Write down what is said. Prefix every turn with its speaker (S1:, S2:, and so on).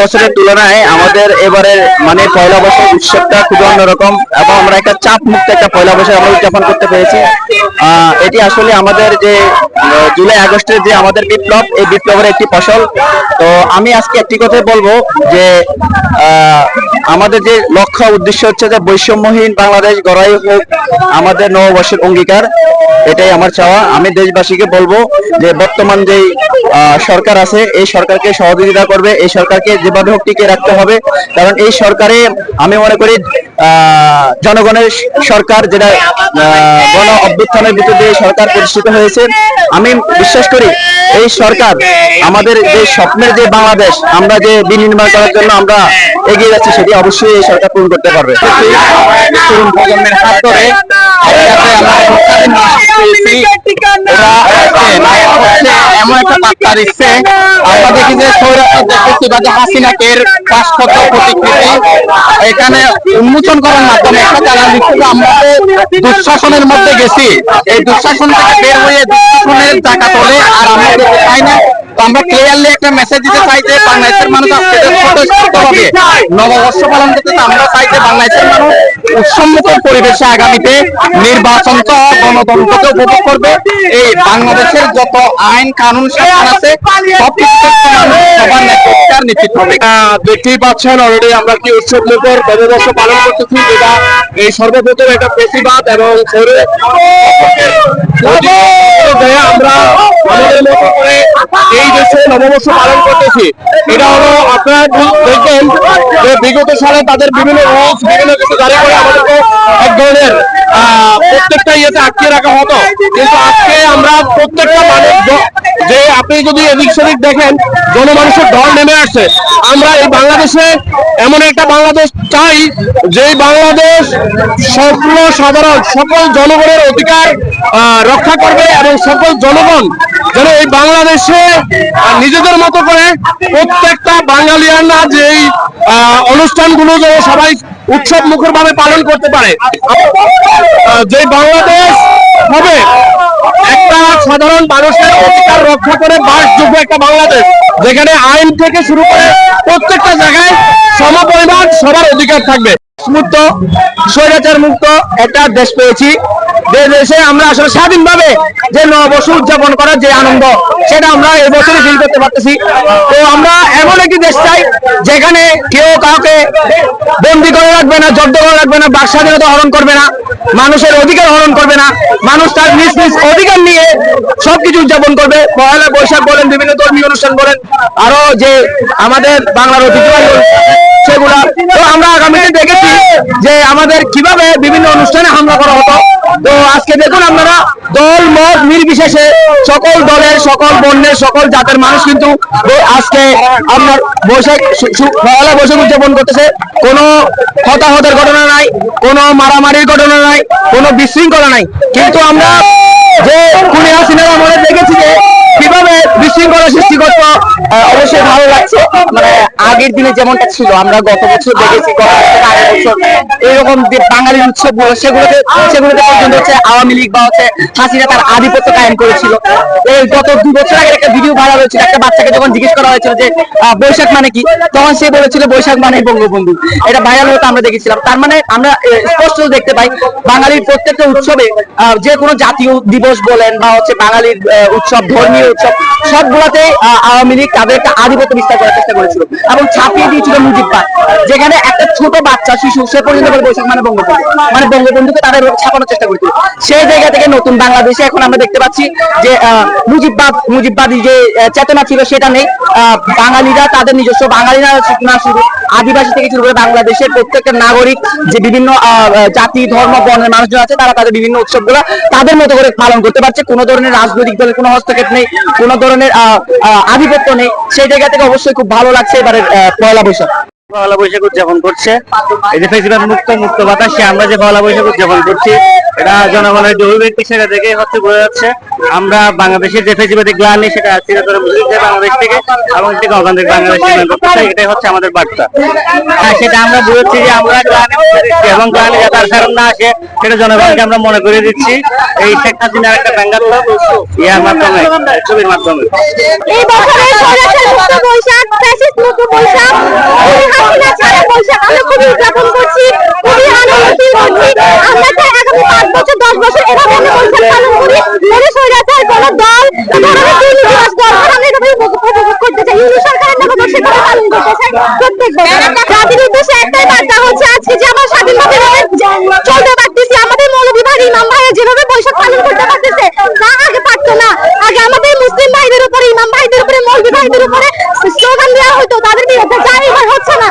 S1: বছরের তুলনায় আমাদের এবারে মানে পয়লা বৈশাখ উৎসবটা খুবই অন্যরকম এবং আমরা একটা চাপ মুক্ত একটা পয়লা বৈশাখ আমরা উদযাপন করতে পেরেছি। এটি আসলে আমাদের যে জুলাই আগস্টের যে আমাদের বিপ্লব, এই বিপ্লবের একটি ফসল। তো আমি আজকে একটি কথাই বলবো যে আমাদের যে লক্ষ্য উদ্দেশ্য হচ্ছে যে বৈষম্যহীন বাংলাদেশ গড়াই হোক আমাদের নববর্ষের অঙ্গীকার, এটাই আমার চাওয়া। আমি দেশবাসীকে বলবো যে বর্তমান যেই সরকার আছে এই সরকারকে সহযোগিতা করবে, এই সরকারকে যেভাবে হোক টিকিয়ে রাখতে হবে, কারণ এই সরকারে আমি মনে করি জনগণের সরকার, যেটা গণ অভ্যুত্থানের ভিতর দিয়ে সরকার প্রতিষ্ঠিত হয়েছে। আমি বিশ্বাস করি এই সরকার আমাদের যে স্বপ্নের যে বাংলাদেশ আমরা যে বিনির্মাণ করার জন্য আমরা এগিয়ে যাচ্ছি, সেটি অবশ্যই এই সরকার পূরণ করতে পারবে। তরুণ প্রজন্মের হাত ধরে এমন একটা বার্তা দিচ্ছে। আমরা দেখি যে হাসিনাকের পাঁচশত প্রতিকৃতি এখানে উন্মোচন করার মাধ্যমে একটা জানান দিচ্ছে যে আমরা দুঃশাসনের মধ্যে গেছি, এই দুঃশাসন থেকে বের হয়ে দুঃশাসনের জায়গা তোলে আর আমরা যেতে চাই না। আমরা ক্লিয়ারলি একটা মেসেজ দিতে চাই যে বাংলাদেশের মানুষ আজকে স্বতঃস্ফূর্তভাবে নববর্ষ পালন করতে, আমরা চাই যে বাংলাদেশের মানুষ উৎসবমুখর পরিবেশে আগামীতে নির্বাচন গণতন্ত্রকে উপভোগ করবে। এই বাংলাদেশের যত আইন কানুন শাসন আছে সব সবার নেতৃত্ব নিশ্চিত হবে। দেখতেই পাচ্ছেন অলরেডি আমরা কি উৎসবমুখর নববর্ষ পালন করতেছি, যেটা এই সর্বপ্রথম একটা প্রতিবাদ এবং আমরা আমাদের মতো করে এই দেশে নববর্ষ পালন করতেছি। এটা হলো আপনারা দেখবেন যে বিগত সালে তাদের বিভিন্ন রুলস বিভিন্ন কিছু জারি করে আমাদেরকে এক ধরনের প্রত্যেকটা ইয়েতে আটকে রাখা হতো, কিন্তু আজকে আমরা প্রত্যেকটা মানুষ যে আপনি যদি এদিক সেদিক দেখেন জনমানুষের ঢল নেমে আসছে। আমরা এই বাংলাদেশে এমন একটা বাংলাদেশ চাই যে বাংলাদেশ সাধারণ সকল জনগণের অধিকার রক্ষা করবে এবং সকল জনগণ যেন এই বাংলাদেশে নিজেদের মতো করে প্রত্যেকটা বাঙালিয়ানা যেই অনুষ্ঠানগুলো যেন সবাই উৎসব মুখর ভাবে পালন করতে পারে। যে বাংলাদেশ হবে একটা সাধারণ মানুষের অধিকার রক্ষা করে বাসযোগ্য একটা বাংলাদেশ, যেখানে আইন থেকে শুরু করে প্রত্যেকটা জায়গায় সমপরিমাণ সবার অধিকার থাকবে। মুক্ত স্বৈরাচার মুক্ত একটা দেশ পেয়েছি, যে দেশে আমরা আসলে স্বাধীনভাবে যে নববর্ষ উদযাপন করার যে আনন্দ সেটা আমরা এই বছরই ফিল করতে পারতেছি। তো আমরা এমন একটি দেশ চাই যেখানে কেউ কাউকে বন্দী করে রাখবে না, জব্দ করে রাখবে না, বাক স্বাধীনতা হরণ করবে না, মানুষের অধিকার হরণ করবে না, মানুষ তার নিজ নিজ অধিকার নিয়ে সবকিছু উদযাপন করবে। পয়লা বৈশাখ বলেন, বিভিন্ন ধর্মীয় অনুষ্ঠান বলেন, আরো যে আমাদের বাংলার ঐতিহ্যবাহী সেগুলা। তো আমরা আগামীতে দেখেছি যে আমাদের কিভাবে বিভিন্ন অনুষ্ঠানে হামলা করা হতো। তো আজকে দেখুন আপনারা দল মত নির্বিশেষে সকল দলের সকল বর্ণের সকল জাতের মানুষ কিন্তু আজকে আপনার বৈশাখ পয়লা বৈশাখ উদযাপন করতেছে। কোনো হতাহতের ঘটনা নাই, কোনো মারামারির ঘটনা নাই, কোনো বিশৃঙ্খলা নাই, কিন্তু আমরা যে খুনি হাসিনার আমলে দেখেছি যে কিভাবে বিশৃঙ্খলা সৃষ্টি করতো। অবশ্যই ভালো লাগছে, মানে আগের দিনে যেমনটা ছিল আমরা গত বছর দেখেছি, গত আগের বছর এইরকম যে বাঙালির উৎসব সেগুলোতে পর্যন্ত হচ্ছে আওয়ামী লীগ বা হচ্ছে হাসিনা তার আধিপত্য কায়েম করেছিল। এই গত 2 বছর আগে একটা ভিডিও ভাইরাল হয়েছিল, একটা বাচ্চাকে যখন জিজ্ঞেস করা হয়েছিল যে বৈশাখ মানে কি, তখন সে বলেছিল বৈশাখ মানে বঙ্গবন্ধু। এটা ভাইরাল হতে আমরা দেখেছিলাম। তার মানে আমরা স্পষ্ট দেখতে পাই বাঙালির প্রত্যেকটা উৎসবে যে কোনো জাতীয় দিবস বলেন বা হচ্ছে বাঙালির উৎসব, ধর্মীয় উৎসব, সবগুলোতে আওয়ামী লীগ তাদের একটা আধিপত্য বিস্তার করার চেষ্টা করেছিল এবং ছাপিয়ে দিয়েছিল মুজিববাদ, যেখানে একটা ছোট বাচ্চা শিশু সে পর্যন্ত বৈশাখ মানে বঙ্গবন্ধুকে তাদের ছাপানোর চেষ্টা করেছিল। সেই জায়গা থেকে নতুন বাংলাদেশে এখন আমরা দেখতে পাচ্ছি যে মুজিববাদী যে চেতনা ছিল সেটা নেই। বাঙালিরা তাদের নিজস্ব, বাঙালিরা না শুধু আদিবাসী থেকে শুরু করে বাংলাদেশের প্রত্যেকটা নাগরিক যে বিভিন্ন জাতি ধর্ম বর্ণের মানুষজন আছে তারা তাদের বিভিন্ন উৎসবগুলো তাদের মতো করে পালন করতে পারছে। কোনো ধরনের রাজনৈতিক দলের কোনো হস্তক্ষেপ নেই, কোনো ধরনের আধিপত্য নেই। সেই জায়গা থেকে অবশ্যই খুব ভালো লাগছে এবারে পয়লা বৈশাখ উদযাপন করছে। এই যে ফেস্টিভ্যাল মুক্ত বাতাসে আমরা যে পয়লা বৈশাখ উদযাপন করছি,
S2: এটা জনগণের যে অভিব্যক্তি সেটা দেখে হচ্ছে বোঝা যাচ্ছে আমরা বাংলাদেশের যে ফেসিবাদী গ্লানি সেটা চিরতরে মুছে দিতে বাংলাদেশ থেকে এবং থেকে অগান্তিক বাংলাদেশ নির্মাণ করতে চাই, এটাই হচ্ছে আমাদের বার্তা। সেটা আমরা বুঝাচ্ছি যে আমরা গ্লানি মুছে দিচ্ছি এবং গ্লানি যাতে আর ফেরত না আসে সেটা জনগণকে আমরা মনে করে দিচ্ছি এই শেখ হাসিনার একটা ব্যঙ্গাত্মক ইয়ার মাধ্যমে, ছবির মাধ্যমে।
S3: এই বছরের স্বৈরাচার মুক্ত বৈশাখ, ফ্যাসিস্ট মুক্ত বৈশাখ, হাসিনা ছাড়া বৈশাখ আমরা খুবই উদযাপন করছি, খুবই আনন্দিত হচ্ছি। আমরা চাই আগামী 5 বছর 10 বছর এভাবে আমরা বৈশাখ পালন করি। কোনো স্বৈরাচার কোনো দল ধরনের দুর্নীতিবাজ দল আমরা এভাবে উপভোগ করতে চাই। ইউনিট সরকারের নববর্ষ করে পালন করতে চাই প্রত্যেক বছর। জাতির উদ্দেশ্যে একটাই বার্তা হচ্ছে আজকে যে আমরা স্বাধীনভাবে চলতে পারতেছি। আমাদের মৌলভীবাড়ি ইমাম ভাইয়া যেভাবে বৈশাখ পালন করতে পারতেছে তা আগে পারতো না। আগে আমাদের মুসলিম ভাইদের উপরে, ইমাম ভাইদের উপরে, মৌলভী ভাইদের উপরে স্লোগান দেওয়া হতো, তাদের বিরুদ্ধে যা এবার হচ্ছে না।